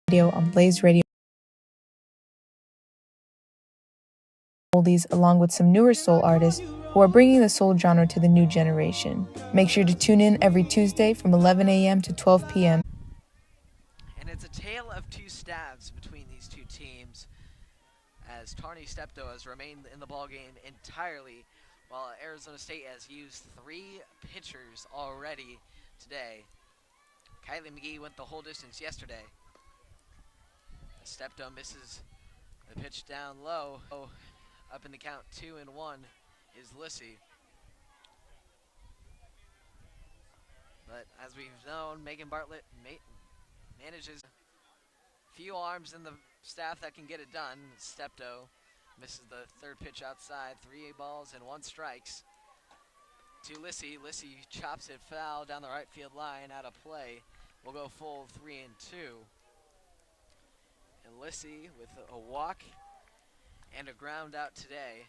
on Blaze Radio. Oldies along with some newer soul artists who are bringing the soul genre to the new generation. Make sure to tune in every Tuesday from 11 a.m. to 12 p.m. And it's a tale of two stabs between these two teams, as Tarni Steptoe has remained in the ballgame entirely, while Arizona State has used 3 pitchers already today. Kylie McGee went the whole distance yesterday. Steptoe misses the pitch down low. Up in the count, 2-1 is Lissy. But as we've known, Megan Bartlett manages few arms in the staff that can get it done. Steptoe misses the third pitch outside, 3 balls and 1 strikes. To Lissy. Lissy chops it foul down the right field line, out of play. We'll go full 3-2. And Lissy with a walk and a ground out today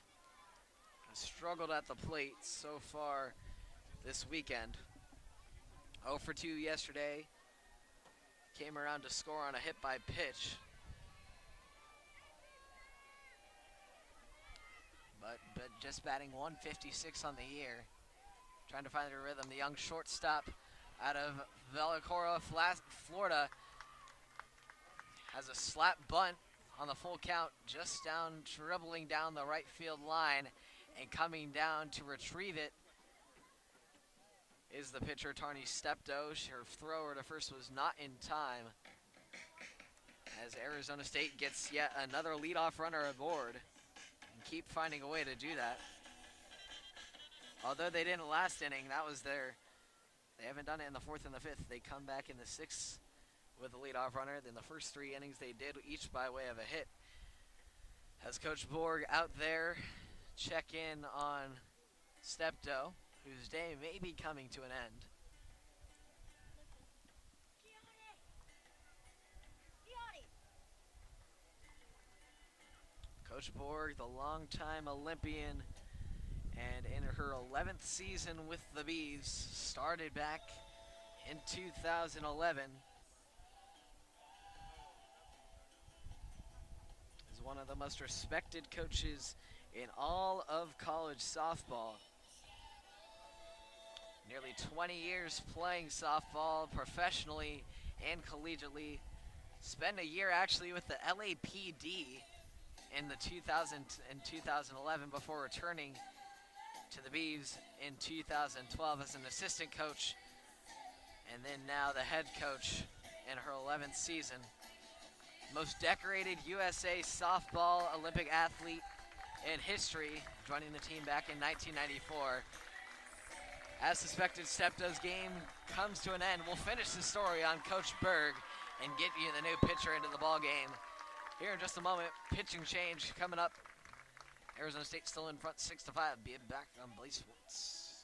has struggled at the plate so far this weekend. 0 for 2 yesterday. Came around to score on a hit by pitch. But just batting 156 on the year. Trying to find a rhythm. The young shortstop out of Vallecora, Florida, has a slap bunt on the full count, just dribbling down the right field line, and coming down to retrieve it is the pitcher, Tarni Steptoe. Her thrower to first was not in time, as Arizona State gets yet another leadoff runner aboard and keep finding a way to do that. Although they didn't last inning, they haven't done it in the 4th and the 5th. They come back in the 6th with a leadoff runner. Then the first 3 innings they did, each by way of a hit. Has Coach Borg out there check in on Steptoe, whose day may be coming to an end. Coach Borg, the longtime Olympian, and in her 11th season with the Bees, started back in 2011. Is one of the most respected coaches in all of college softball. Nearly 20 years playing softball professionally and collegiately. Spent a year actually with the LAPD in 2011 before returning to the Beavs in 2012 as an assistant coach, and then now the head coach in her 11th season. Most decorated USA softball Olympic athlete in history, joining the team back in 1994. As suspected, Steptoe's game comes to an end. We'll finish the story on Coach Berg and get you the new pitcher into the ball game here in just a moment. Pitching change coming up. Arizona State still in front, 6-5. Be back on Blaze Sports.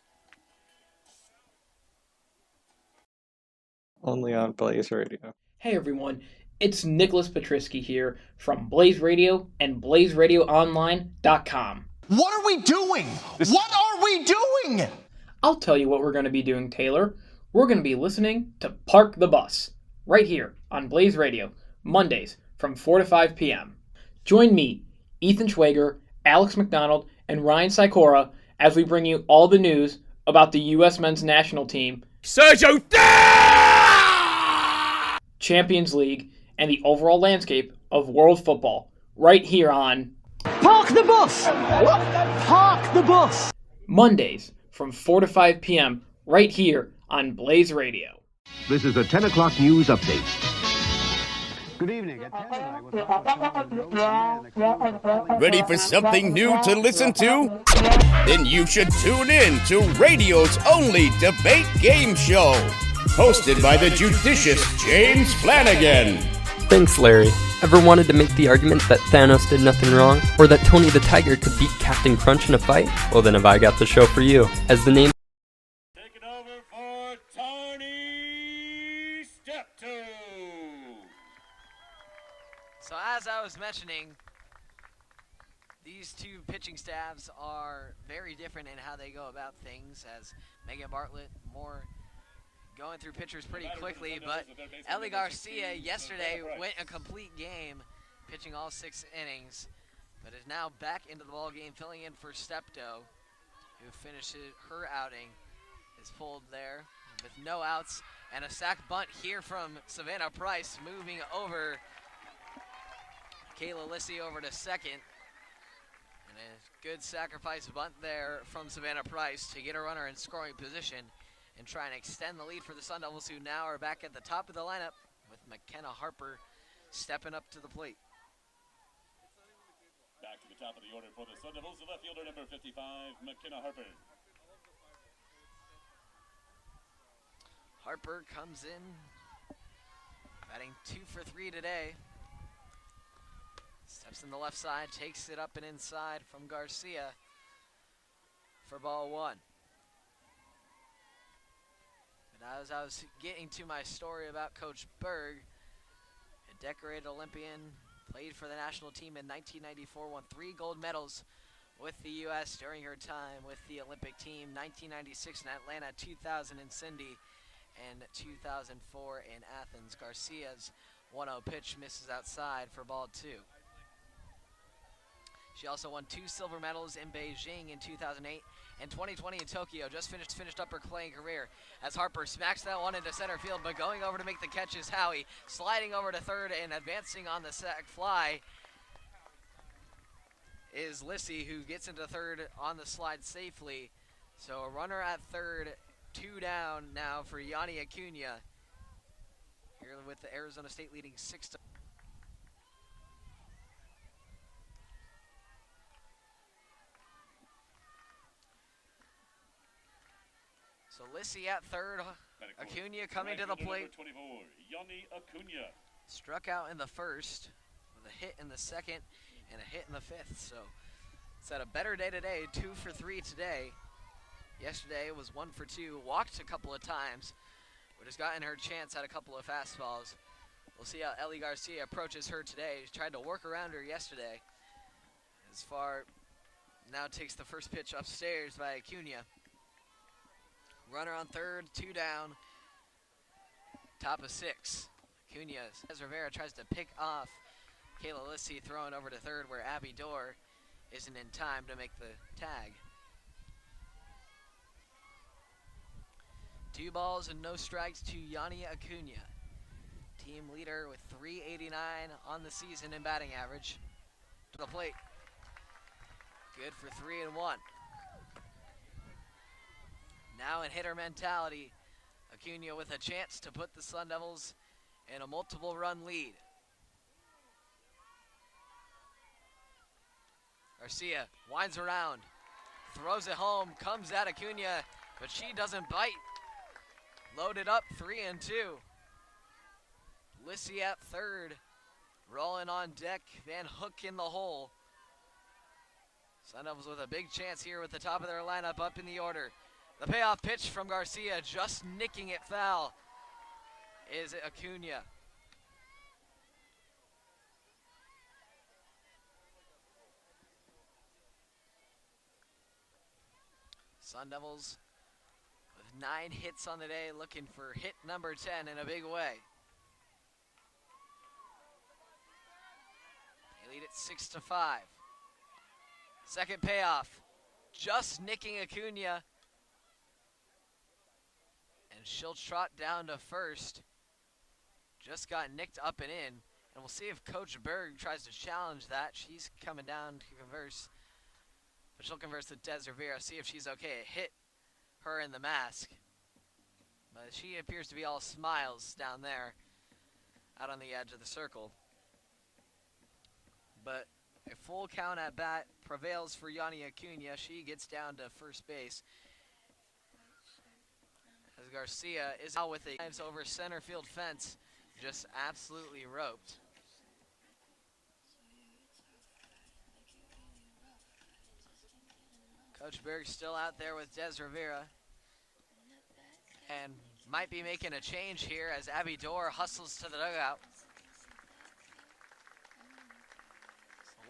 Only on Blaze Radio. Hey everyone, it's Nicholas Petrisky here from Blaze Radio and BlazeRadioOnline.com. What are we doing? What are we doing? I'll tell you what we're going to be doing, Taylor. We're going to be listening to Park the Bus, right here on Blaze Radio, Mondays from 4 to 5 p.m. Join me, Ethan Schwager, Alex McDonald, and Ryan Sikora as we bring you all the news about the U.S. men's national team, Sergio Champions League, and the overall landscape of world football, right here on Park the Bus! Park the Bus! Mondays from 4 to 5 p.m. right here on Blaze Radio. This is the 10 o'clock news update. Good evening. Ready for something new to listen to? Then you should tune in to radio's only debate game show, hosted by the judicious James Flanagan. Thanks, Larry. Ever wanted to make the argument that Thanos did nothing wrong? Or that Tony the Tiger could beat Captain Crunch in a fight? Well, then have I got the show for you. As the name... Take it over for Tarni Steptoe. So as I was mentioning, these two pitching staffs are very different in how they go about things, as Megan Bartlett more going through pitchers pretty quickly, but Eli Garcia yesterday went a complete game, pitching all 6 innings, but is now back into the ball game, filling in for Steptoe, who finishes her outing, is pulled there with no outs, and a sac bunt here from Savannah Price, moving over Kayla Lissy over to second. And a good sacrifice bunt there from Savannah Price to get a runner in scoring position and try and extend the lead for the Sun Devils, who now are back at the top of the lineup with McKenna Harper stepping up to the plate. Back to the top of the order for the Sun Devils, the left fielder number 55, McKenna Harper. Harper comes in, batting 2 for 3 today. Steps in the left side, takes it up and inside from Garcia for ball 1. And as I was getting to my story about Coach Berg, a decorated Olympian, played for the national team in 1994, won 3 gold medals with the U.S. during her time with the Olympic team, 1996 in Atlanta, 2000 in Cindy, and 2004 in Athens. Garcia's 1-0 pitch misses outside for ball 2. She also won 2 silver medals in Beijing in 2008 and 2020 in Tokyo. Just finished up her playing career as Harper smacks that one into center field, but going over to make the catch is Howie. Sliding over to third and advancing on the sac fly is Lissy, who gets into third on the slide safely. So a runner at third, 2 down now for Yanni Acuna, here with the Arizona State leading 6-0. So Lissy at third, Acuna coming to the plate. 24, Yanni Acuna. Struck out in the first with a hit in the second and a hit in the fifth. So it's had a better day today, 2 for 3 today. Yesterday was 1 for 2, walked a couple of times, but has gotten her chance, had a couple of fastballs. We'll see how Eli Garcia approaches her today. She tried to work around her yesterday. As far now takes the first pitch upstairs by Acuna. Runner on third, 2 down, top of 6. Acuna, as Rivera tries to pick off Kayla Lissy, throwing over to third where Abby Dorr isn't in time to make the tag. 2 balls and no strikes to Yanni Acuna. Team leader with 389 on the season in batting average. To the plate. Good for 3-1. Now in hitter mentality, Acuna with a chance to put the Sun Devils in a multiple run lead. Garcia winds around, throws it home, comes at Acuna, but she doesn't bite. Loaded up, 3-2. Lissy at third, rolling on deck, Van Hook in the hole. Sun Devils with a big chance here with the top of their lineup up in the order. The payoff pitch from Garcia, just nicking it foul, is Acuna. Sun Devils with 9 hits on the day, looking for hit number 10 in a big way. They lead it 6-5. Second payoff, just nicking Acuna. And she'll trot down to first. Just got nicked up and in. And we'll see if Coach Berg tries to challenge that. She's coming down to converse. But she'll converse with Des Rivera, see if she's okay. It hit her in the mask. But she appears to be all smiles down there, out on the edge of the circle. But a full count at bat prevails for Yanni Acuna. She gets down to first base. As Garcia is out with a dives over center field fence, just absolutely roped. Coach Berg still out there with Des Rivera, and might be making a change here as Abby Dorr hustles to the dugout.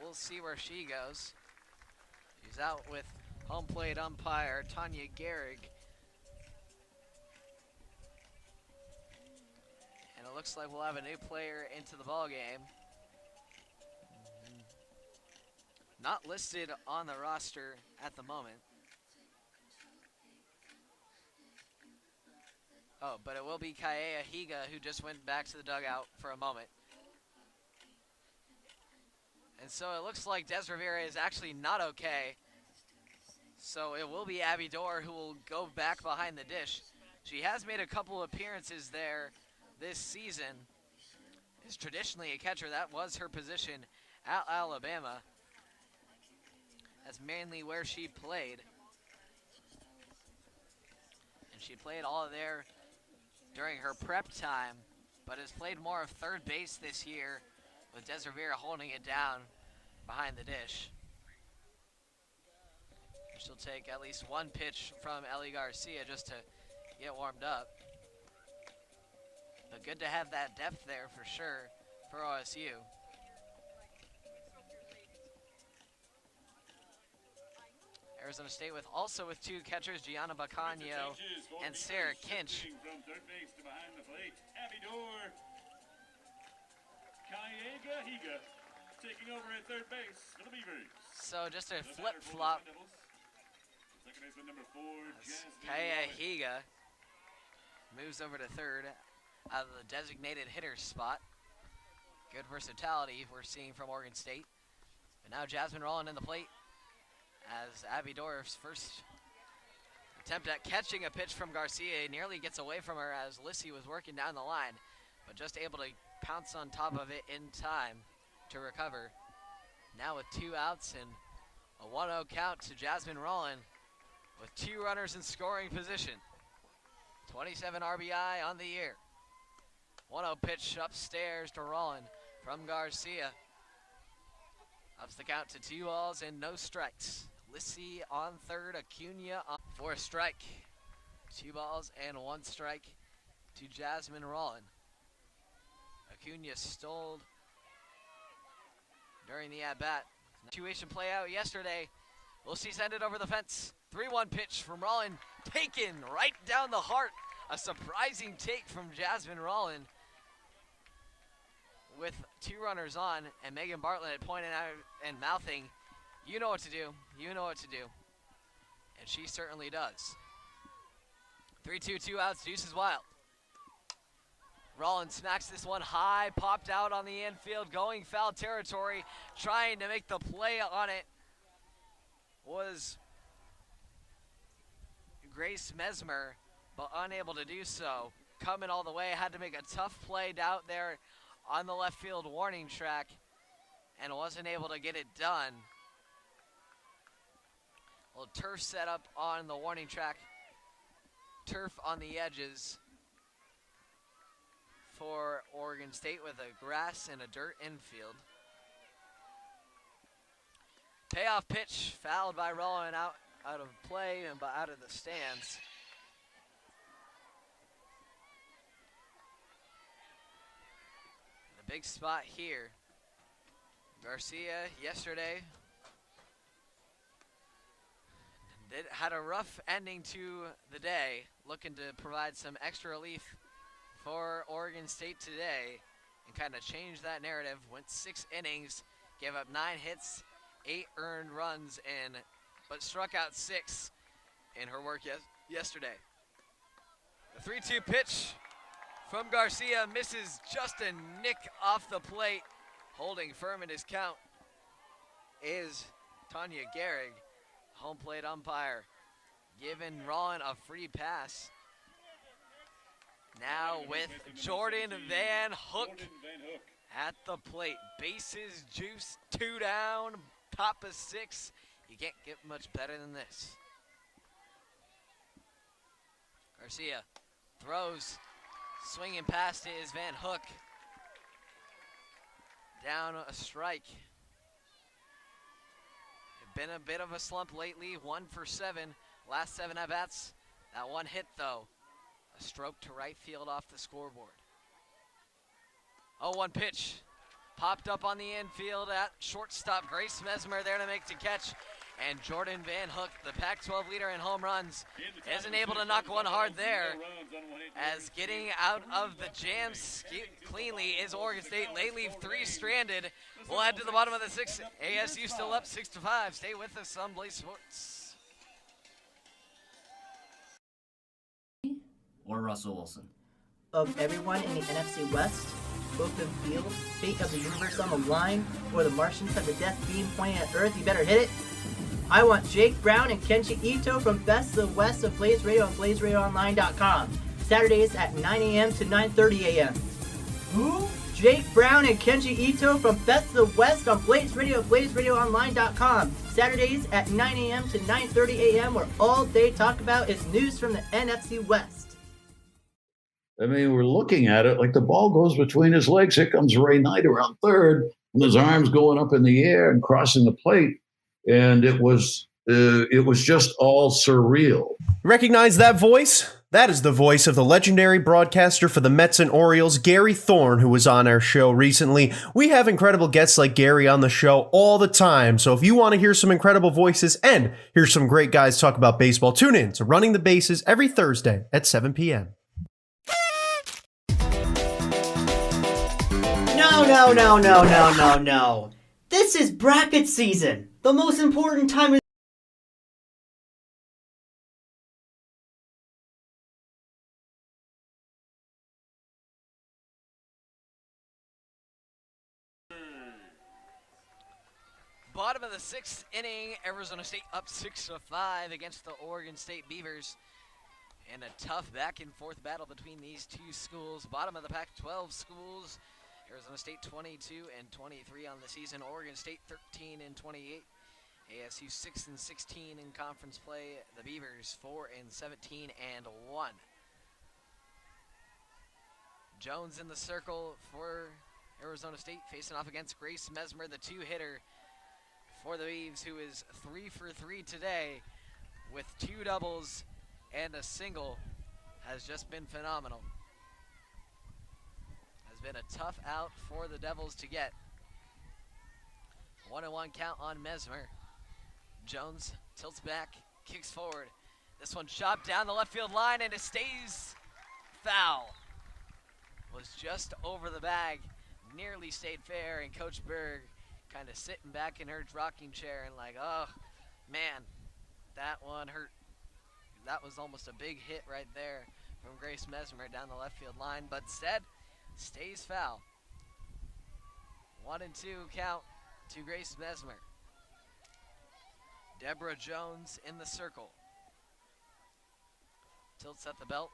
We'll see where she goes. She's out with home plate umpire Tanya Gehrig. it looks like we'll have a new player into the ball game. Not listed on the roster at the moment. Oh, but it will be Kaea Higa, who just went back to the dugout for a moment. And so it looks like Des Rivera is actually not okay. So it will be Abby Dorr who will go back behind the dish. She has made a couple appearances there this season. Is traditionally a catcher. That was her position at Alabama. That's mainly where she played. And she played all there during her prep time, but has played more of third base this year, with Des Rivera holding it down behind the dish. She'll take at least one pitch from Ellie Garcia just to get warmed up. But good to have that depth there for sure for OSU. Arizona State with two catchers, Gianna Bacano and Sarah Kinch. From third base to behind the plate, Abby Dorr. Kaega Higa taking over at third base for the Beavers. So just a flip-flop. Second baseman number 4, Kaea Higa moves over to third out of the designated hitter spot. Good versatility we're seeing from Oregon State. But now Jasmine Rollin in the plate as Abby Dorff's first attempt at catching a pitch from Garcia nearly gets away from her as Lissy was working down the line, but just able to pounce on top of it in time to recover. Now with 2 outs and a 1-0 count to Jasmine Rollin with 2 runners in scoring position. 27 RBI on the year. 1-0 pitch upstairs to Rollin from Garcia. Ups the count to 2 balls and no strikes. Lissy on third, Acuna for a strike. 2 balls and 1 strike to Jasmine Rollin. Acuna stole during the at-bat. Situation play out yesterday. Lissy sent it over the fence. 3-1 pitch from Rollin, taken right down the heart. A surprising take from Jasmine Rollin with 2 runners on, and Megan Bartlett pointing out and mouthing, "You know what to do, you know what to do." And she certainly does. 3-2, 2 outs, deuces wild. Rollin smacks this one high, popped out on the infield, going foul territory, trying to make the play on it was Grace Mesmer, but unable to do so. Coming all the way, had to make a tough play out there on the left field warning track and wasn't able to get it done. A little turf setup on the warning track. Turf on the edges for Oregon State with a grass and a dirt infield. Payoff pitch, fouled by Rollin out of play and out of the stands. The big spot here. Garcia yesterday had a rough ending to the day, looking to provide some extra relief for Oregon State today and kind of change that narrative. Went 6 innings, gave up 9 hits, 8 earned runs, but struck out 6 in her work yesterday. The 3-2 pitch from Garcia misses just a nick off the plate. Holding firm in his count is Tanya Gehrig, home plate umpire, giving Rollin a free pass. Now with Jordan Van Hook at the plate. Bases juice, 2 down, top of 6. You can't get much better than this. Garcia throws, swinging past it is Van Hook. Down a strike. Been a bit of a slump lately, 1 for 7. Last 7 at-bats. That 1 hit though. A stroke to right field off the scoreboard. 0-1 pitch. Popped up on the infield at shortstop. Grace Mesmer there to make the catch. And Jordan Van Hook, the Pac-12 leader in home runs, isn't able to knock one hard there. As getting out of the jam cleanly is Oregon State. They leave three stranded. We'll head to the bottom of the sixth. ASU still up 6-5. Stay with us on Blaze Sports. Or Russell Wilson. Of everyone in the NFC West, open field, fate of the universe on the line, or the Martians have the death beam pointing at Earth, you better hit it. I want Jake Brown and Kenshi Ito from Best of the West of Blaze Radio on BlazeRadioOnline.com. Saturdays at 9 a.m. to 9:30 a.m. Who? Jake Brown and Kenshi Ito from Best of the West on Blaze Radio at BlazeRadioOnline.com. Saturdays at 9 a.m. to 9:30 a.m. where all they talk about is news from the NFC West. I mean, we're looking at it like the ball goes between his legs. Here comes Ray Knight around third, and his arms going up in the air and crossing the plate. And it was just all surreal. Recognize that voice? That is the voice of the legendary broadcaster for the Mets and Orioles, Gary Thorne, who was on our show recently. We have incredible guests like Gary on the show all the time, so if you want to hear some incredible voices and hear some great guys talk about baseball, tune in to Running the Bases every Thursday at 7 p.m. No. This is bracket season. The most important time of Bottom of the sixth inning, Arizona State up 6-5 against the Oregon State Beavers. And a tough back and forth battle between these two schools. Bottom of the Pac-12 schools, Arizona State 22-23 on the season. Oregon State 13-28. ASU 6-16 in conference play. The Beavers 4-17-1. Jones in the circle for Arizona State, facing off against Grace Mesmer, the two-hitter for the Beavs, who is 3 for 3 today with 2 doubles and a single. Has just been phenomenal. Has been a tough out for the Devils to get. 1-1 count on Mesmer. Jones tilts back, kicks forward. This one chopped down the left field line, and it stays foul. Was just over the bag, nearly stayed fair, and Coach Berg kind of sitting back in her rocking chair and like, oh, man, that one hurt. That was almost a big hit right there from Grace Mesmer down the left field line, but instead stays foul. 1-2 count to Grace Mesmer. Deborah Jones in the circle. Tilts at the belt,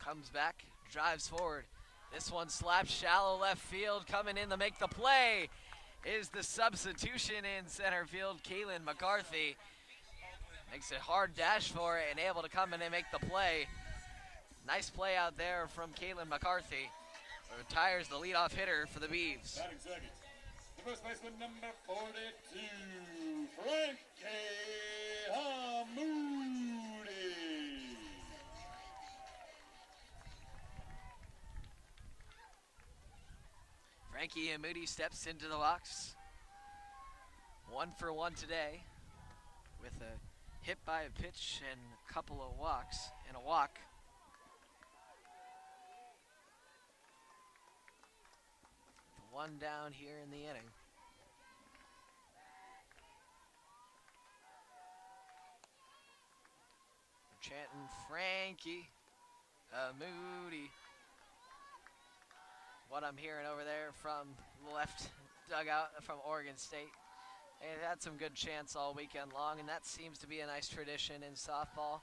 comes back, drives forward. This one slaps shallow left field. Coming in to make the play is the substitution in center field, Kaylin McCarthy. Makes a hard dash for it and able to come in and make the play. Nice play out there from Kaylin McCarthy. Retires the leadoff hitter for the Beavs. Batting second, the first baseman, number 42, Frankie Hamoudi. Frankie Hamoudi steps into the box. 1 for 1 today with a hit by a pitch and a couple of walks and a walk. One down here in the inning. We're chanting Frankie Hamoudi. What I'm hearing over there from the left dugout from Oregon State. They've had some good chants all weekend long, and that seems to be a nice tradition in softball.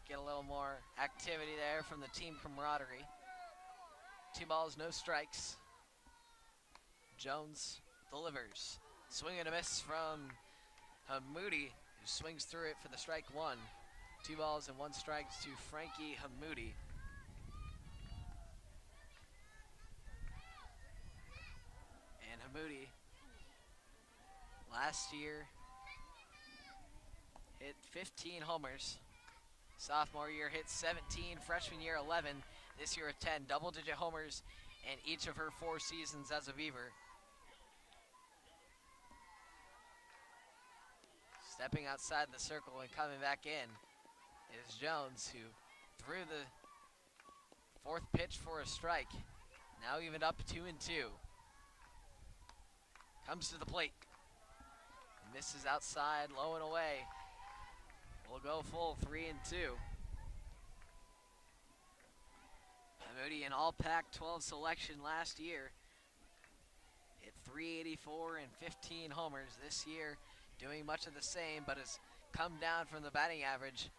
Get a little more activity there from the team camaraderie. 2 balls, no strikes. Jones delivers. Swing and a miss from Hamoudi, who swings through it for the strike 1. 2 balls and 1 strike to Frankie Hamoudi. And Hamoudi last year hit 15 homers. Sophomore year hit 17, freshman year 11, this year 10. Double-digit homers in each of her 4 seasons as a Beaver. Stepping outside the circle and coming back in is Jones, who threw the fourth pitch for a strike. Now even up 2-2. Comes to the plate. Misses outside, low and away. We'll go full 3-2. Hammoudi, an all Pac-12 selection last year, hit .384 and 15 homers. This year, doing much of the same, but has come down from the batting average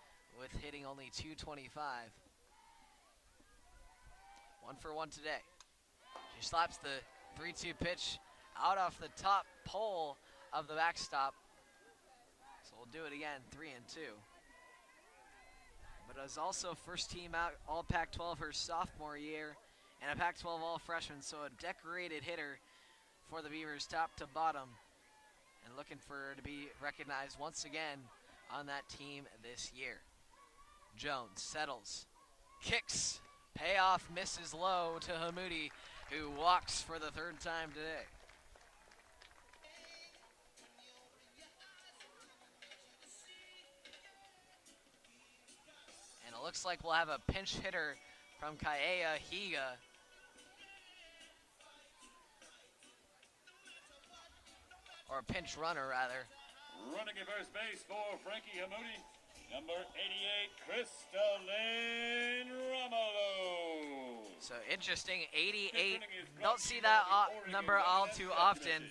with hitting only .225. 1 for 1 today. She slaps the 3-2 pitch out off the top pole of the backstop. So we'll do it again, 3-2. But is also first team out all Pac-12 her sophomore year and a Pac-12 all freshman, so a decorated hitter for the Beavers top to bottom, and looking for her to be recognized once again on that team this year. Jones settles, kicks, payoff misses low to Hammoudi, who walks for the third time today. And it looks like we'll have a pinch hitter from Kaea Higa. Or a pinch runner, rather. Running at first base for Frankie Hammoudi, number 88, Crystalline Romolo. So interesting, 88. Don't see that number all too often.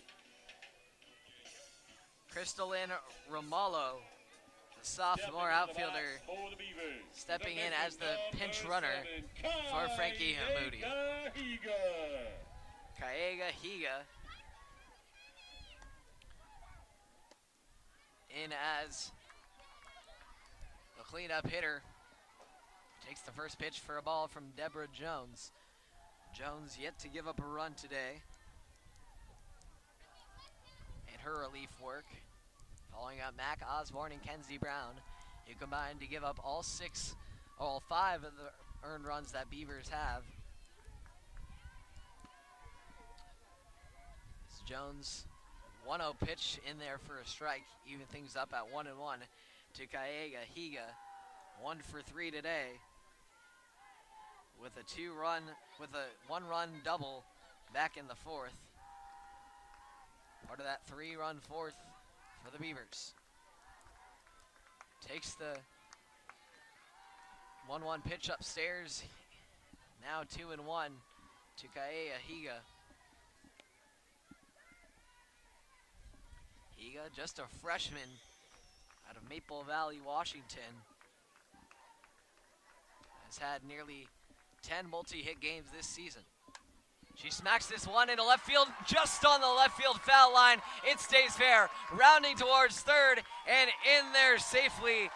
Crystalline Romolo, the sophomore outfielder, stepping in as the pinch runner for Frankie Hammoudi. Kaega Higa in as the cleanup hitter. Takes the first pitch for a ball from Deborah Jones. Jones yet to give up a run today in her relief work. Following up Mac Osborne and Kenzie Brown, who combined to give up all 5 of the earned runs that Beavers have. It's Jones, 1-0 pitch in there for a strike, even things up at 1-1 to Kaega Higa. 1 for 3 today, with a 1-run double back in the fourth. Part of that 3-run fourth for the Beavers. Takes the 1-1 pitch upstairs. Now 2-1 to Kaea Higa. Higa, just a freshman out of Maple Valley, Washington, has had nearly 10 multi-hit games this season. She smacks this one into left field, just on the left field foul line. It stays fair, rounding towards third, and in there safely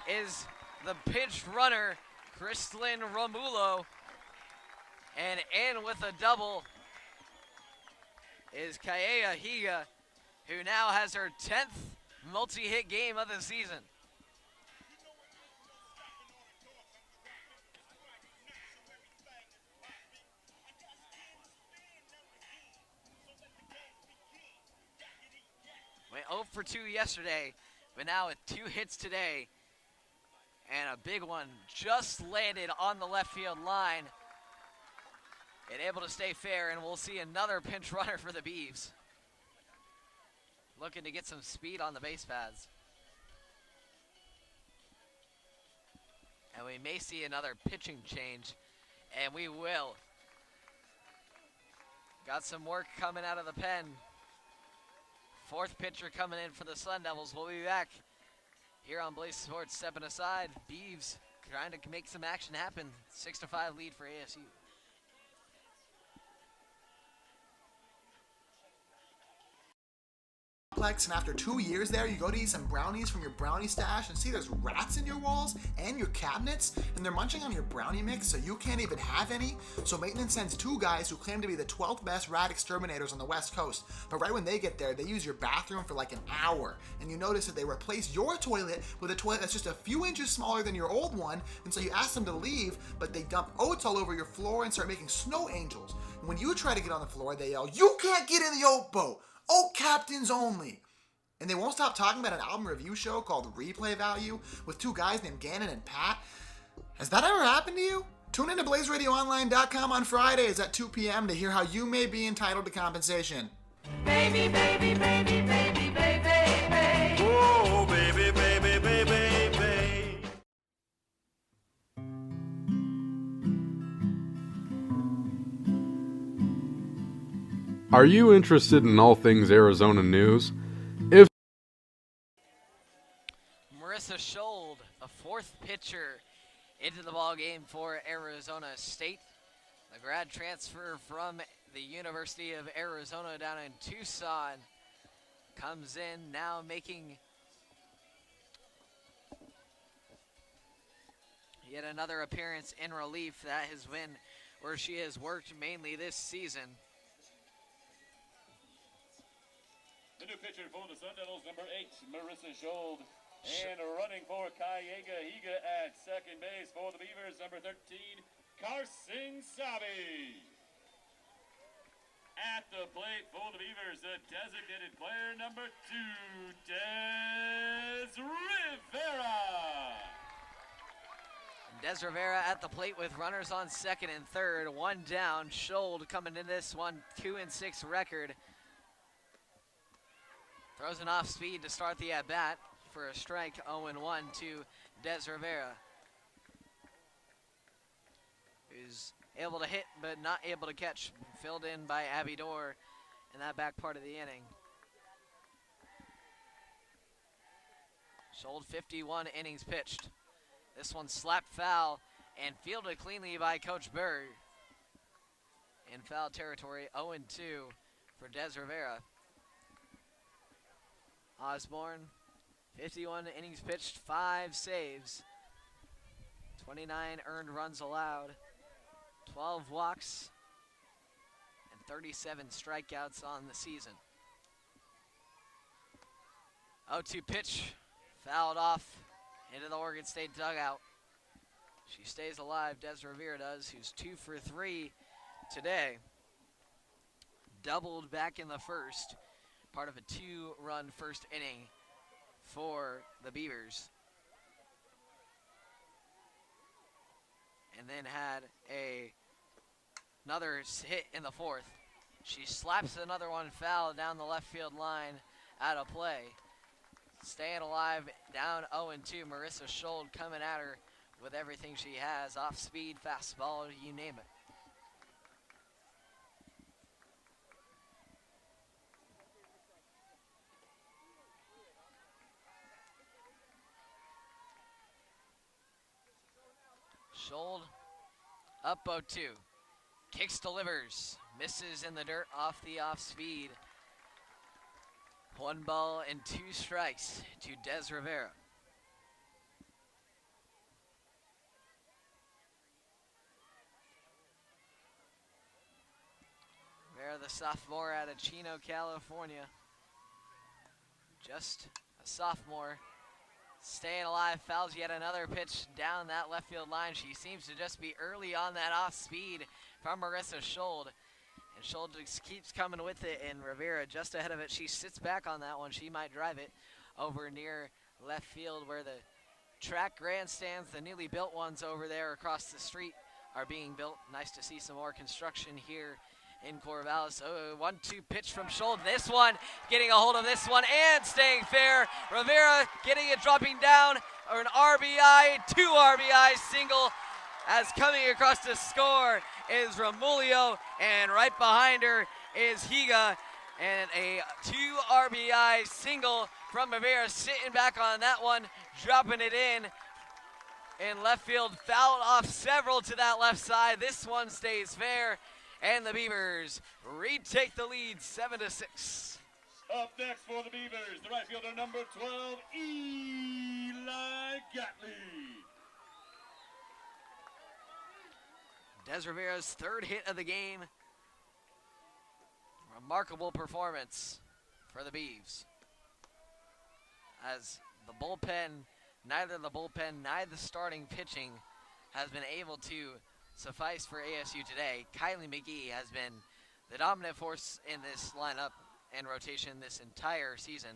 is the pinch runner, Crystalline Romulo, and in with a double is Kaea Higa, who now has her 10th multi-hit game of the season. Went 0 for 2 yesterday, but now with 2 hits today, and a big one just landed on the left field line. And able to stay fair, and we'll see another pinch runner for the Beavs. Looking to get some speed on the base paths. And we may see another pitching change, and we will. Got some work coming out of the pen. Fourth pitcher coming in for the Sun Devils. We'll be back here on Blaze Sports. Stepping aside, Beavs trying to make some action happen. 6-5 lead for ASU. And after 2 years there, you go to eat some brownies from your brownie stash and see there's rats in your walls and your cabinets, and they're munching on your brownie mix so you can't even have any. So maintenance sends 2 guys who claim to be the 12th best rat exterminators on the West Coast, but right when they get there, they use your bathroom for like an hour, and you notice that they replace your toilet with a toilet that's just a few inches smaller than your old one, and so you ask them to leave, but they dump oats all over your floor and start making snow angels. And when you try to get on the floor, they yell, "You can't get in the oat boat! Oak Captains only. And they won't stop talking about an album review show called Replay Value with two guys named Gannon and Pat. Has that ever happened to you? Tune in to BlazeRadioOnline.com on Fridays at 2 p.m. to hear how you may be entitled to compensation. Baby, baby, baby, baby, baby, baby. Oh, baby, baby, baby, baby. Are you interested in all things Arizona news? If Marissa Schold, the fourth pitcher into the ball game for Arizona State. The grad transfer from the University of Arizona down in Tucson comes in now making yet another appearance in relief. That has been where she has worked mainly this season. The new pitcher for the Sun Devils, number 8, Marissa Schold. And running for Callega Higa at second base for the Beavers, number 13, Carson Sabi. At the plate for the Beavers, the designated player, number 2, Des Rivera. Des Rivera at the plate with runners on second and third, one down. Schold coming in this one, 2-6 record. Throws an off speed to start the at-bat for a strike, 0-1 to Des Rivera, who's able to hit but not able to catch, filled in by Abby Dorr in that back part of the inning. Schold 51 innings pitched. This one slapped foul and fielded cleanly by Coach Berg. In foul territory, 0-2 for Des Rivera. Osborne, 51 innings pitched, 5 saves, 29 earned runs allowed, 12 walks, and 37 strikeouts on the season. 0-2 pitch, fouled off into the Oregon State dugout. She stays alive, Des Rivera does, who's 2 for 3 today. Doubled back in the first, part of a 2-run first inning for the Beavers. And then had another hit in the fourth. She slaps another one foul down the left field line out of play. Staying alive, down 0-2. Marissa Schold coming at her with everything she has. Off speed, fastball, you name it. Schold up 0-2. Kicks, delivers, misses in the dirt off the off speed. 1 ball and 2 strikes to Des Rivera. Rivera, the sophomore out of Chino, California. Just a sophomore. Staying alive, fouls yet another pitch down that left field line. She seems to just be early on that off speed from Marissa Schold. And Schold just keeps coming with it, and Rivera just ahead of it. She sits back on that one. She might drive it over near left field where the track grandstands, the newly built ones over there across the street, are being built. Nice to see some more construction here in Corvallis. 1-2 pitch from Schold. This one, getting a hold of this one and staying fair. Rivera getting it, dropping down, or an RBI, 2 RBI single. As coming across to score is Ramulio, and right behind her is Higa, and a 2 RBI single from Rivera, sitting back on that one, dropping it in left field, fouled off several to that left side. This one stays fair, and the Beavers retake the lead 7-6. Up next for the Beavers, the right fielder, number 12, Eli Gatley. Des Rivera's 3rd hit of the game. Remarkable performance for the Beavs. As the bullpen, neither the starting pitching has been able to suffice for ASU today. Kylie McGee has been the dominant force in this lineup. in rotation this entire season.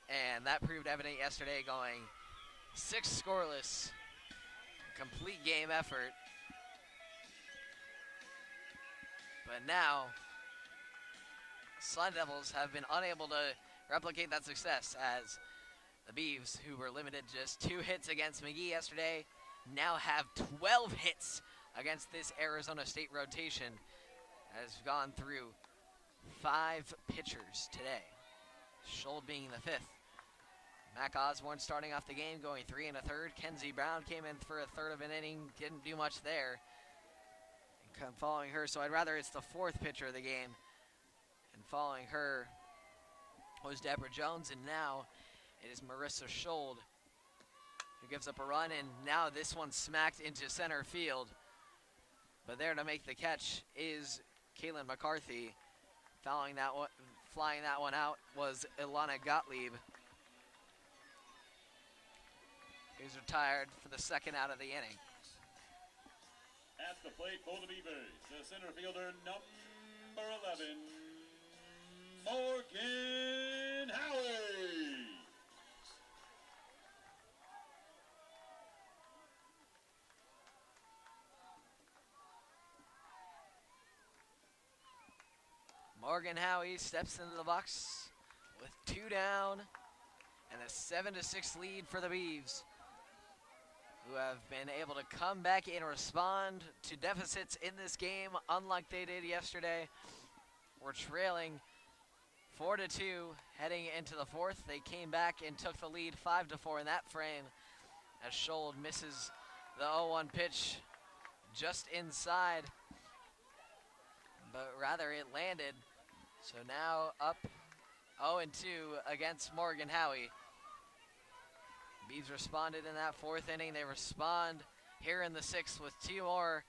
And that proved evident yesterday, going 6 scoreless, complete game effort. But now, Sun Devils have been unable to replicate that success, as the Beavs, who were limited just 2 hits against McGee yesterday, now have 12 hits against this Arizona State rotation, has gone through 5 pitchers today, Schold being the 5th. Mac Osborne starting off the game, going 3 1/3. Kenzie Brown came in for a third of an inning, didn't do much there. And following her, so I'd rather it's the 4th pitcher of the game. And following her was Deborah Jones, and now it is Marissa Schold who gives up a run, and now this one smacked into center field. But there to make the catch is Caitlin McCarthy. Flying that one out was Ilana Gottlieb, who's retired for the 2nd out of the inning. At the plate for the Beavers, the center fielder, number 11, Morgan Howie. Morgan Howie steps into the box with 2 down and a 7-6 lead for the Beavs, who have been able to come back and respond to deficits in this game, unlike they did yesterday. We're trailing 4-2 heading into the 4th. They came back and took the lead 5-4 in that frame, as Schold misses the 0-1 pitch just inside, but rather it landed. So now up 0-2 against Morgan Howie. Beavs responded in that 4th inning. They respond here in the 6th with 2 more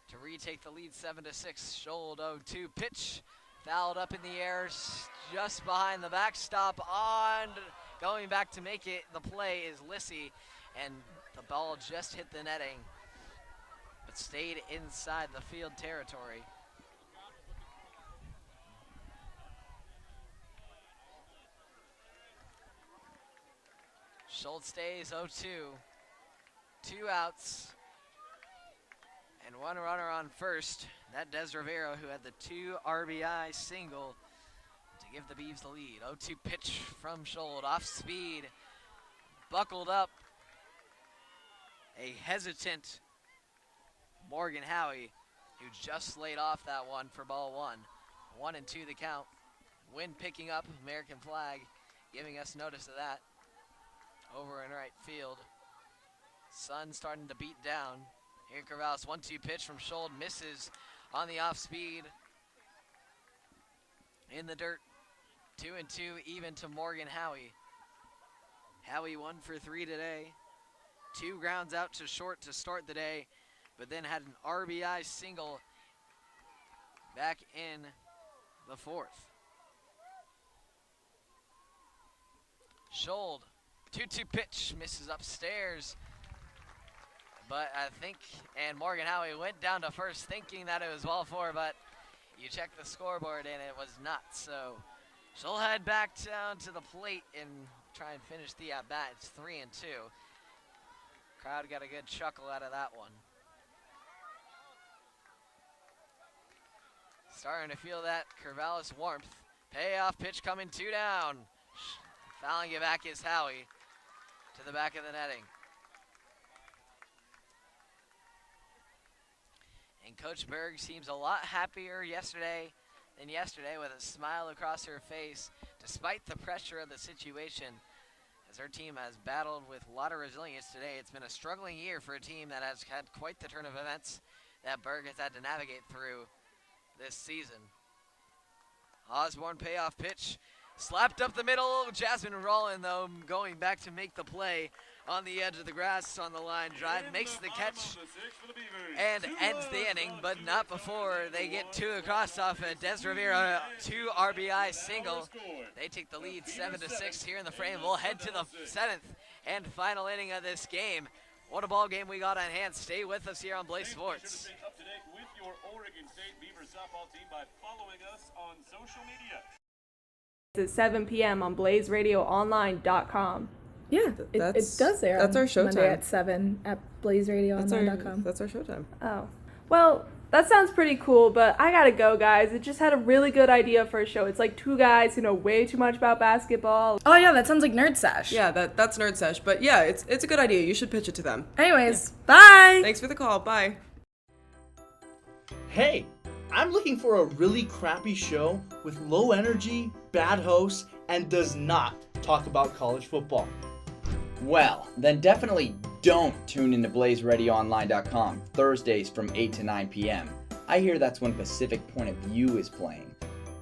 to retake the lead 7-6. Schold 0-2 pitch, fouled up in the air just behind the backstop. On going back to make it the play is Lissy, and the ball just hit the netting but stayed inside the field territory. Schultz stays 0-2. 2 outs and 1 runner on first. That Des Rivera, who had the 2 RBI single to give the Beavs the lead. 0-2 pitch from Schultz, off speed, buckled up. A hesitant Morgan Howie, who just laid off that one for ball 1. 1-2 the count. Wind picking up, American flag giving us notice of that. Over in right field. Sun starting to beat down. Here Corvallis, 1-2 pitch from Schold, misses on the off speed. In the dirt, 2-2 even to Morgan Howie. Howie 1 for 3 today. 2 grounds out to short to start the day, but then had an RBI single back in the 4th. Schold, 2-2 pitch, misses upstairs. But I think, and Morgan Howie went down to first thinking that it was ball 4, but you check the scoreboard and it was not. So she'll head back down to the plate and try and finish the at-bat. It's 3-2. Crowd got a good chuckle out of that one. Starting to feel that Corvallis warmth. Payoff pitch coming 2 down. Fouling it back is Howie to the back of the netting. And Coach Berg seems a lot happier than yesterday with a smile across her face, despite the pressure of the situation, as her team has battled with a lot of resilience today. It's been a struggling year for a team that has had quite the turn of events that Berg has had to navigate through this season. Osborne payoff pitch, slapped up the middle. Jasmine Rollin, though, going back to make the play on the edge of the grass on the line drive, makes the catch and ends the inning, but not before they get 2 across off a Des Rivera 2 RBI single. They take the lead 7-6 here in the frame. We'll head to the 7th and final inning of this game. What a ball game we got on hand. Stay with us here on Blaze Sports. Up to date with your Oregon State Beavers softball team by following us on social media. It's at 7 p.m. on blazeradioonline.com. Yeah, it does there. That's on our showtime. Monday at 7 at blazeradioonline.com. That's our showtime. Oh. Well, that sounds pretty cool, but I gotta go, guys. It just had a really good idea for a show. It's like two guys who know way too much about basketball. Oh yeah, that sounds like Nerd Sesh. Yeah, that's Nerd Sesh. But yeah, it's a good idea. You should pitch it to them. Anyways, bye! Thanks for the call. Bye. Hey, I'm looking for a really crappy show with low energy, bad hosts, and does not talk about college football. Well, then definitely don't tune into blazeradioonline.com Thursdays from 8 to 9 p.m. I hear that's when Pacific Point of View is playing.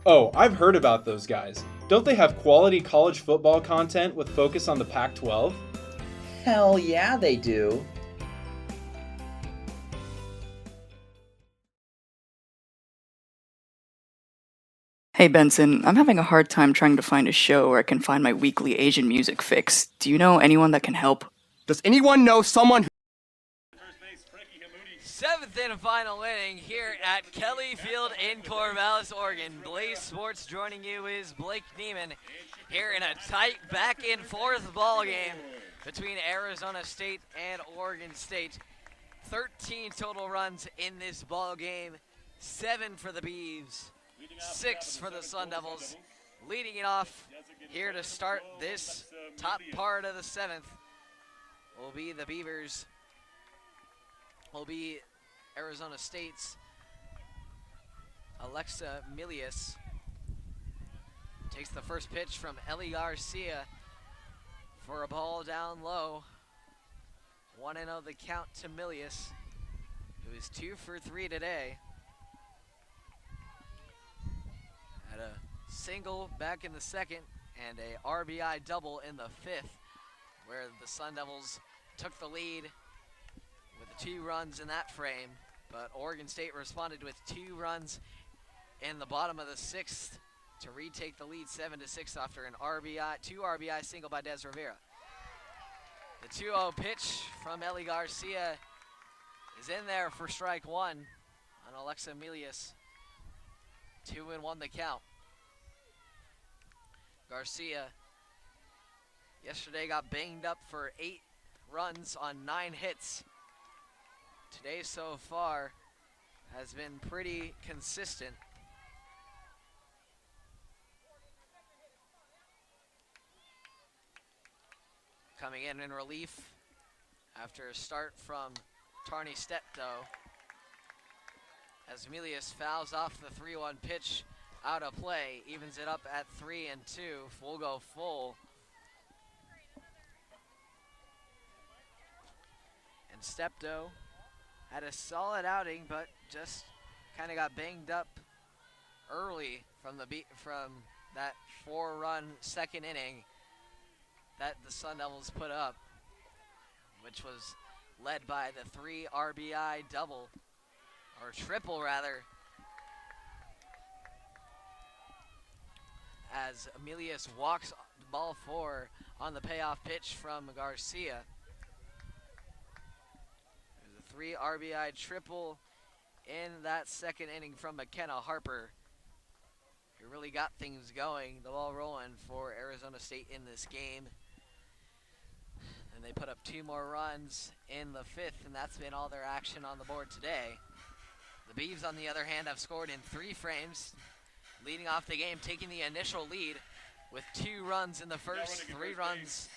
Oh, I've heard about those guys. Don't they have quality college football content with focus on the Pac-12? Hell yeah, they do. Hey Benson, I'm having a hard time trying to find a show where I can find my weekly Asian music fix. Do you know anyone that can help? Does anyone know someone who... Seventh and final inning here at Kelly Field in Corvallis, Oregon. Blaze Sports joining you is Blake Niemann here in a tight back and forth ball game between Arizona State and Oregon State. 13 total runs in this ball game, 7 for the Beavs, 6 for the Sun Devils. Leading it off here to start this top part of the 7th will be the Beavers. Will be Arizona State's Alexa Milius. Takes the first pitch from Ellie Garcia for a ball down low. 1-0 the count to Milius, who is 2 for 3 today. Had a single back in the second and a RBI double in the 5th, where the Sun Devils took the lead with 2 runs in that frame, but Oregon State responded with 2 runs in the bottom of the 6th to retake the lead 7-6 after an two RBI single by Des Rivera. The 2-0 pitch from Ellie Garcia is in there for strike 1 on Alexa Milius. 2-1 the count. Garcia yesterday got banged up for 8 runs on 9 hits. Today so far has been pretty consistent. Coming in relief after a start from Tarney Steptoe, as Milius fouls off the 3-1 pitch out of play, evens it up at 3-2. We'll go full. And Steptoe had a solid outing, but just kind of got banged up early from that 4-run second inning that the Sun Devils put up, which was led by the 3 RBI double, or triple rather, as Milius walks ball 4 on the payoff pitch from Garcia. There's a 3 RBI triple in that second inning from McKenna Harper, who really got things going, the ball rolling for Arizona State in this game. And they put up 2 more runs in the 5th, and that's been all their action on the board today. The Beavs, on the other hand, have scored in 3 frames, leading off the game, taking the initial lead with 2 runs in the 1st, 3 runs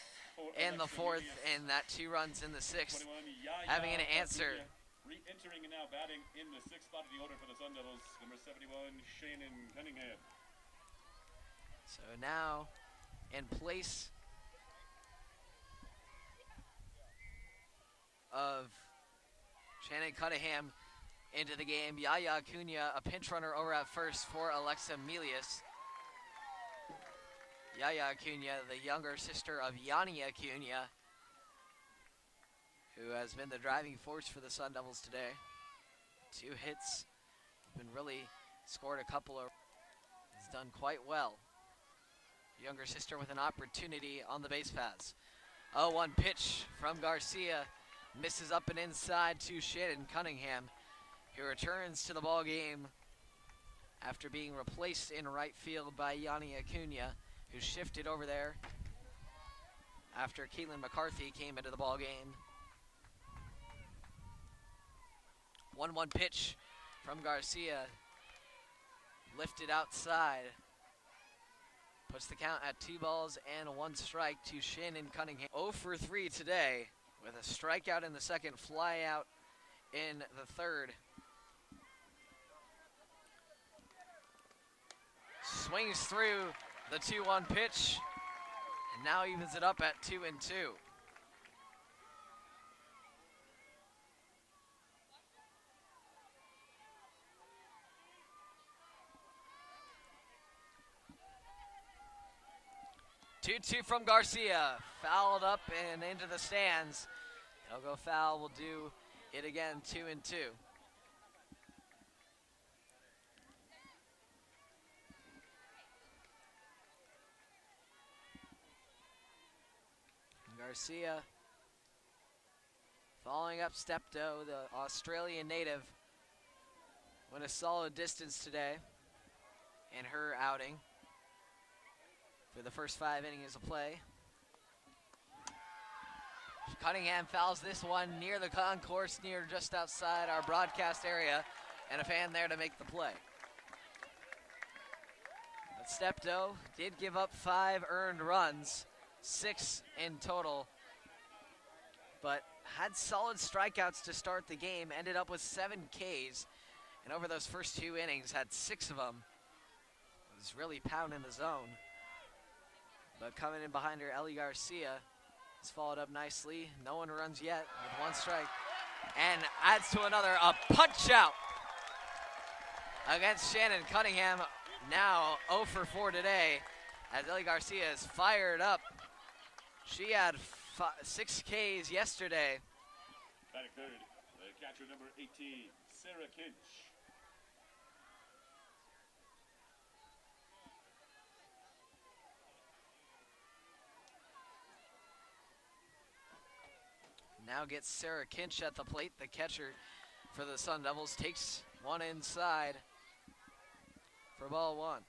in the 4th, and that 2 runs in the 6th. Having an answer. Re-entering and now batting in the 6th spot of the order for the Sun Devils, number 71, Shannon Cunningham. So now, in place of Shannon Cunningham into the game, Yaya Acuna, a pinch runner over at first for Alexa Milius. Yaya Acuna, the younger sister of Yanni Acuna, who has been the driving force for the Sun Devils today. 2 hits, been really scored a couple of, has done quite well. Younger sister with an opportunity on the base paths. 0-1 pitch from Garcia, misses up and inside to Shannon Cunningham. He returns to the ball game after being replaced in right field by Yanni Acuna, who shifted over there after Caitlin McCarthy came into the ball game. 1-1 pitch from Garcia. Lifted outside. Puts the count at 2 balls and 1 strike to Shannon Cunningham. 0 for 3 today with a strikeout in the second, fly out in the third. Swings through the 2-1 pitch and now evens it up at 2-2. Two from Garcia, fouled up and into the stands. He'll go foul, will do it again, 2-2. Garcia following up Steptoe, the Australian native, went a solid distance today in her outing for the first 5 innings of play. Cunningham fouls this one near the concourse, near just outside our broadcast area, and a fan there to make the play. But Steptoe did give up 5 earned runs, 6 in total, but had solid strikeouts to start the game, ended up with 7 Ks, and over those first 2 innings had 6 of them. Was really pounding the zone. But coming in behind her, Ellie Garcia has followed up nicely. No one runs yet with 1 strike. And adds to another, a punch out against Shannon Cunningham. Now 0 for 4 today as Ellie Garcia is fired up. She had 6 Ks yesterday. Batting third, the catcher number 18, Sarah Kinch. Now gets Sarah Kinch at the plate. The catcher for the Sun Devils takes one inside for ball 1.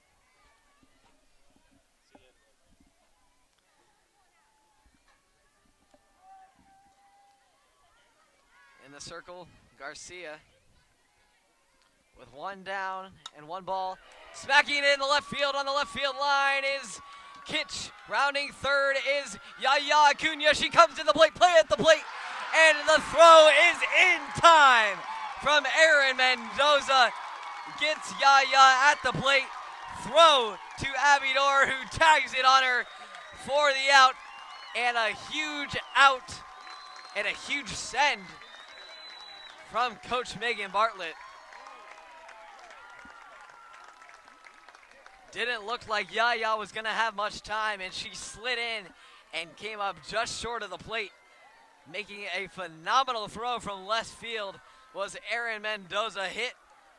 In the circle, Garcia with 1 down and 1 ball. Smacking it in the left field on the left field line is Kinch. Rounding third is Yaya Acuna. She comes to the plate, play at the plate. And the throw is in time from Erin Mendoza. Gets Yaya at the plate. Throw to Abidor, who tags it on her for the out. And a huge out and a huge send from Coach Megan Bartlett. Didn't look like Yaya was going to have much time, and she slid in and came up just short of the plate. Making a phenomenal throw from left field was Erin Mendoza. Hit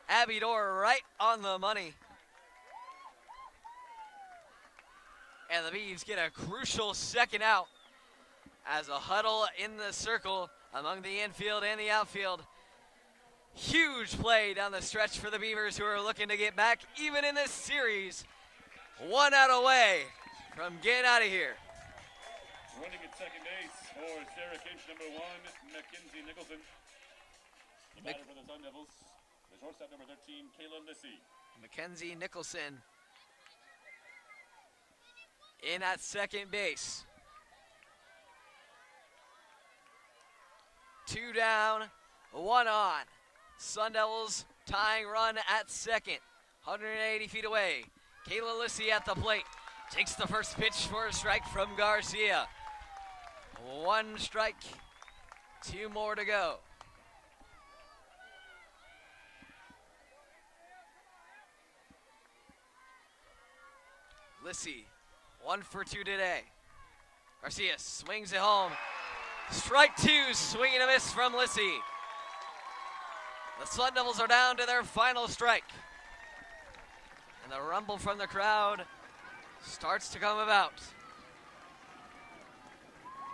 Abidor right on the money. And the Beavs get a crucial second out as a huddle in the circle among the infield and the outfield. Huge play down the stretch for the Beavers, who are looking to get back even in this series. 1 out away from getting out of here. Running at second base for Sarah Kinch, number 1, Mackenzie Nicholson. The batter for the Sun Devils, the shortstop, number 13, Kayla Lissy. Mackenzie Nicholson in at second base. 2 down, 1 on. Sun Devils tying run at second, 180 feet away. Kayla Lissy at the plate. Takes the first pitch for a strike from Garcia. 1 strike, 2 more to go. Lissy, 1 for 2 today. Garcia swings it home. Strike 2, swing and a miss from Lissy. The Sun Devils are down to their final strike. And the rumble from the crowd starts to come about.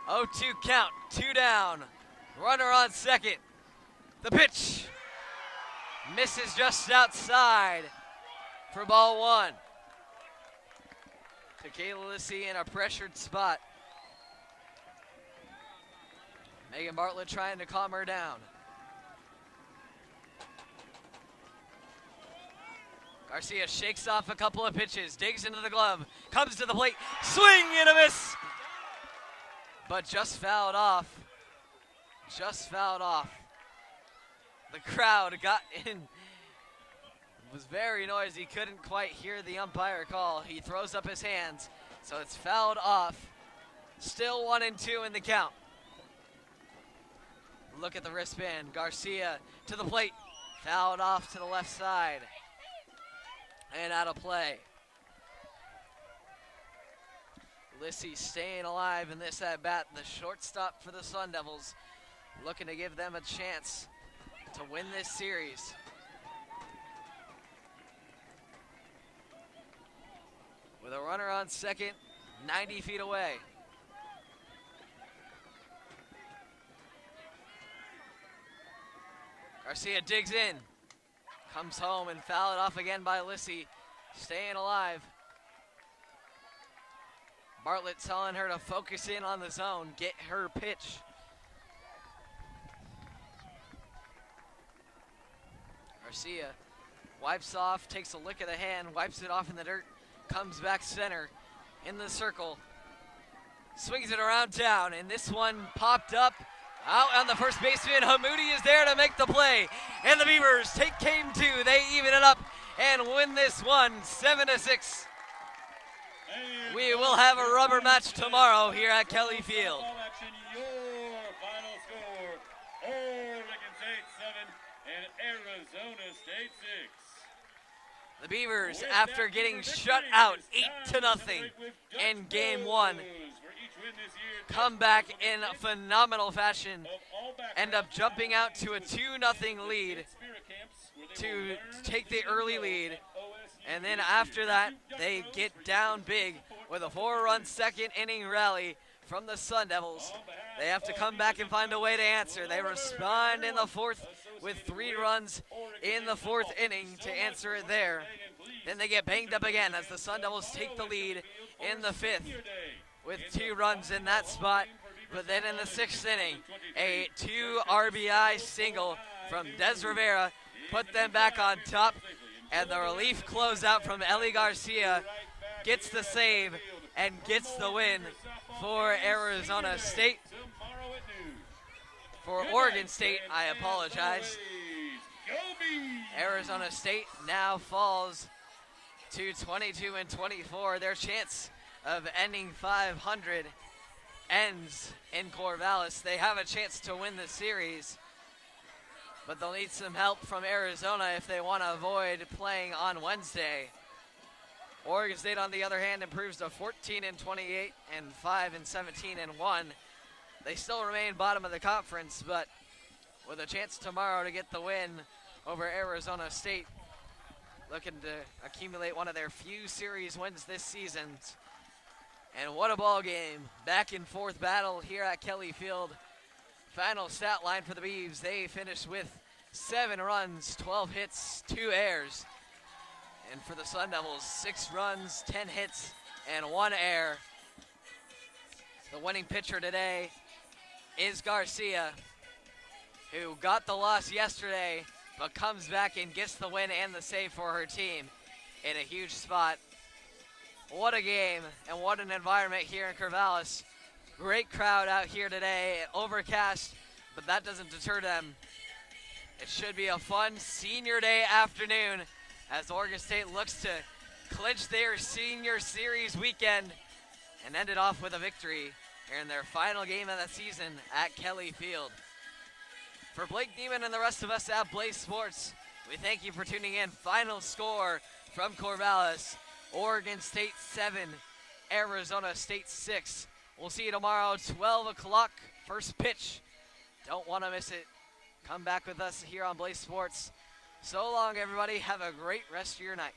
0-2 count, 2 down. Runner on second. The pitch. Misses just outside for ball one. To Kayla Lissy in a pressured spot. Megan Bartlett trying to calm her down. Garcia shakes off a couple of pitches, digs into the glove, comes to the plate, swing and a miss! But just fouled off. Just fouled off. The crowd got in. It was very noisy, couldn't quite hear the umpire call. He throws up his hands, so it's fouled off. Still 1-2 in the count. Look at the wristband. Garcia to the plate, fouled off to the left side. And out of play. Lissy staying alive in this at-bat. The shortstop for the Sun Devils looking to give them a chance to win this series. With a runner on second, 90 feet away. Garcia digs in. Comes home and fouled off again by Lissy, staying alive. Bartlett telling her to focus in on the zone, get her pitch. Garcia wipes off, takes a lick of the hand, wipes it off in the dirt, comes back center in the circle, swings it around town, and this one popped up. Out on the first baseman, Hamoudi is there to make the play. And the Beavers take game two. They even it up and win this one 7-6. We will have a rubber match tomorrow here at Kelly Field. Your final score, Oregon State 7 and Arizona State 6. The Beavers, after getting shut out 8-0 in game one, come back in phenomenal fashion, end up jumping out to a 2-0 lead to take the early lead. And then after that, they get down big with a 4-run second inning rally from the Sun Devils. They have to come back and find a way to answer. They respond in the fourth with 3 runs in the fourth inning to answer it there. Then they get banged up again as the Sun Devils take the lead in the fifth with 2 runs in that spot. But then in the 6th inning, a 2 RBI single from Des Rivera put them back on top. And the relief closeout from Ellie Garcia gets the save and gets the win for Arizona State. For Oregon State, I apologize. Arizona State now falls to 22-24. Their chance of ending 500 ends in Corvallis. They have a chance to win the series, but they'll need some help from Arizona if they want to avoid playing on Wednesday. Oregon State, on the other hand, improves to 14-28 and 5-17-1. They still remain bottom of the conference, but with a chance tomorrow to get the win over Arizona State, looking to accumulate one of their few series wins this season. And what a ball game. Back and forth battle here at Kelly Field. Final stat line for the Beavs. They finished with 7 runs, 12 hits, 2 errors. And for the Sun Devils, 6 runs, 10 hits, and 1 error. The winning pitcher today is Garcia, who got the loss yesterday, but comes back and gets the win and the save for her team in a huge spot. What a game and what an environment here in Corvallis. Great crowd out here today, overcast, but that doesn't deter them. It should be a fun senior day afternoon as Oregon State looks to clinch their senior series weekend and end it off with a victory here in their final game of the season at Kelly Field. For Blake Niemann and the rest of us at Blaze Sports, we thank you for tuning in. Final score from Corvallis, Oregon State 7, Arizona State 6. We'll see you tomorrow, 12 o'clock, first pitch. Don't want to miss it. Come back with us here on Blaze Sports. So long, everybody. Have a great rest of your night.